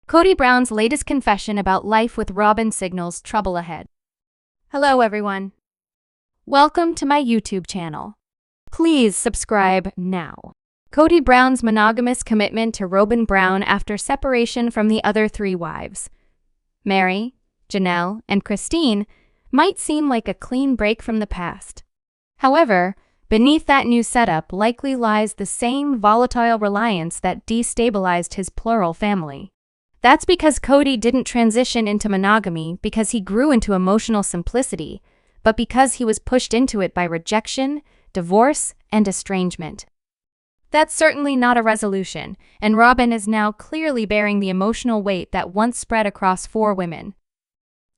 Kody Brown's latest confession about life with Robyn signals trouble ahead. Hello everyone. Welcome to my YouTube channel. Please subscribe now. Kody Brown's monogamous commitment to Robyn Brown after separation from the other three wives, Mary, Janelle, and Christine, might seem like a clean break from the past. However, beneath that new setup likely lies the same volatile reliance that destabilized his plural family. That's because Kody didn't transition into monogamy because he grew into emotional simplicity, but because he was pushed into it by rejection, divorce, and estrangement. That's certainly not a resolution, and Robyn is now clearly bearing the emotional weight that once spread across 4 women.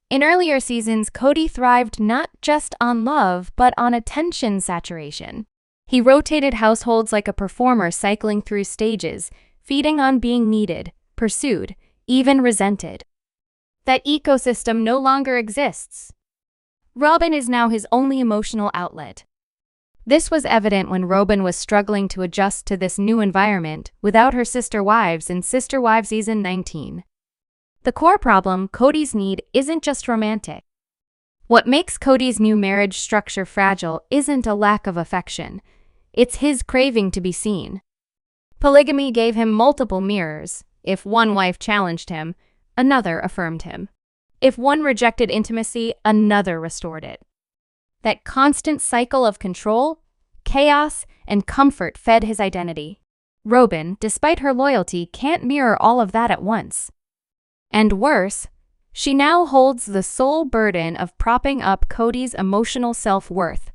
In earlier seasons, Kody thrived not just on love, but on attention saturation. He rotated households like a performer cycling through stages, feeding on being needed, pursued, even resented. That ecosystem no longer exists. Robyn is now his only emotional outlet. This was evident when Robyn was struggling to adjust to this new environment without her sister wives in Sister Wives Season 19. The core problem, Kody's need, isn't just romantic. What makes Kody's new marriage structure fragile isn't a lack of affection. It's his craving to be seen. Polygamy gave him multiple mirrors. If one wife challenged him, another affirmed him. If one rejected intimacy, another restored it. That constant cycle of control, chaos, and comfort fed his identity. Robyn, despite her loyalty, can't mirror all of that at once. And worse, she now holds the sole burden of propping up Kody's emotional self-worth,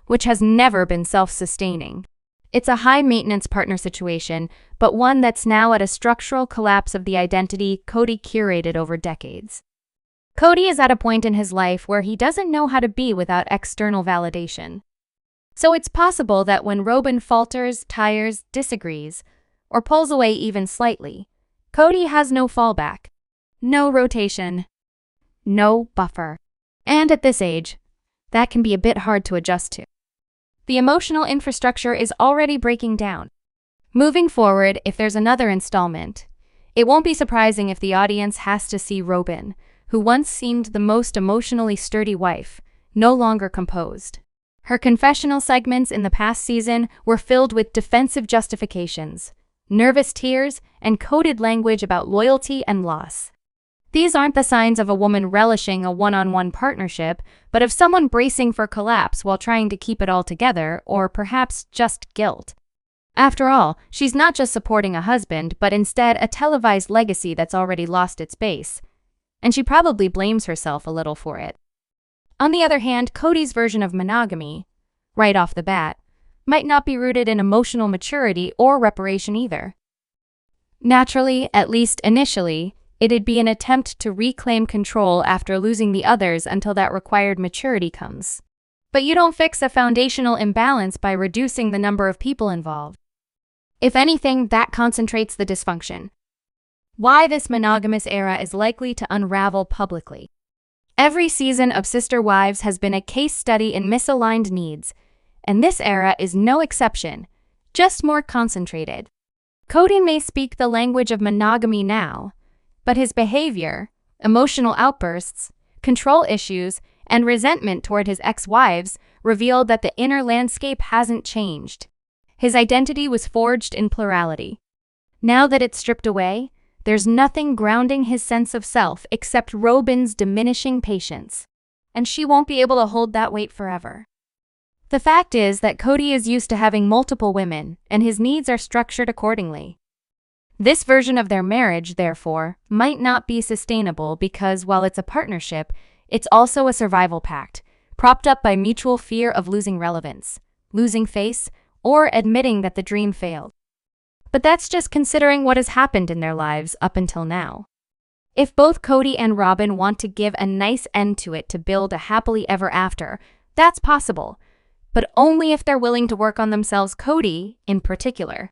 which has never been self-sustaining. It's a high-maintenance partner situation, but one that's now at a structural collapse of the identity Kody curated over decades. Kody is at a point in his life where he doesn't know how to be without external validation. So it's possible that when Robyn falters, tires, disagrees, or pulls away even slightly, Kody has no fallback, no rotation, no buffer. And at this age, that can be a bit hard to adjust to. The emotional infrastructure is already breaking down. Moving forward, if there's another installment, it won't be surprising if the audience has to see Robyn, who once seemed the most emotionally sturdy wife, no longer composed. Her confessional segments in the past season were filled with defensive justifications, nervous tears, and coded language about loyalty and loss. These aren't the signs of a woman relishing a one-on-one partnership, but of someone bracing for collapse while trying to keep it all together, or perhaps just guilt. After all, she's not just supporting a husband, but instead a televised legacy that's already lost its base. And she probably blames herself a little for it. On the other hand, Kody's version of monogamy, right off the bat, might not be rooted in emotional maturity or reparation either. Naturally, at least initially, it'd be an attempt to reclaim control after losing the others until that required maturity comes. But you don't fix a foundational imbalance by reducing the number of people involved. If anything, that concentrates the dysfunction. Why this monogamous era is likely to unravel publicly. Every season of Sister Wives has been a case study in misaligned needs, and this era is no exception, just more concentrated. Kody may speak the language of monogamy now, but his behavior, emotional outbursts, control issues, and resentment toward his ex-wives revealed that the inner landscape hasn't changed. His identity was forged in plurality. Now that it's stripped away, there's nothing grounding his sense of self except Robyn's diminishing patience, and she won't be able to hold that weight forever. The fact is that Kody is used to having multiple women, and his needs are structured accordingly. This version of their marriage, therefore, might not be sustainable because while it's a partnership, it's also a survival pact, propped up by mutual fear of losing relevance, losing face, or admitting that the dream failed. But that's just considering what has happened in their lives up until now. If both Kody and Robyn want to give a nice end to it to build a happily ever after, that's possible, but only if they're willing to work on themselves, Kody, in particular.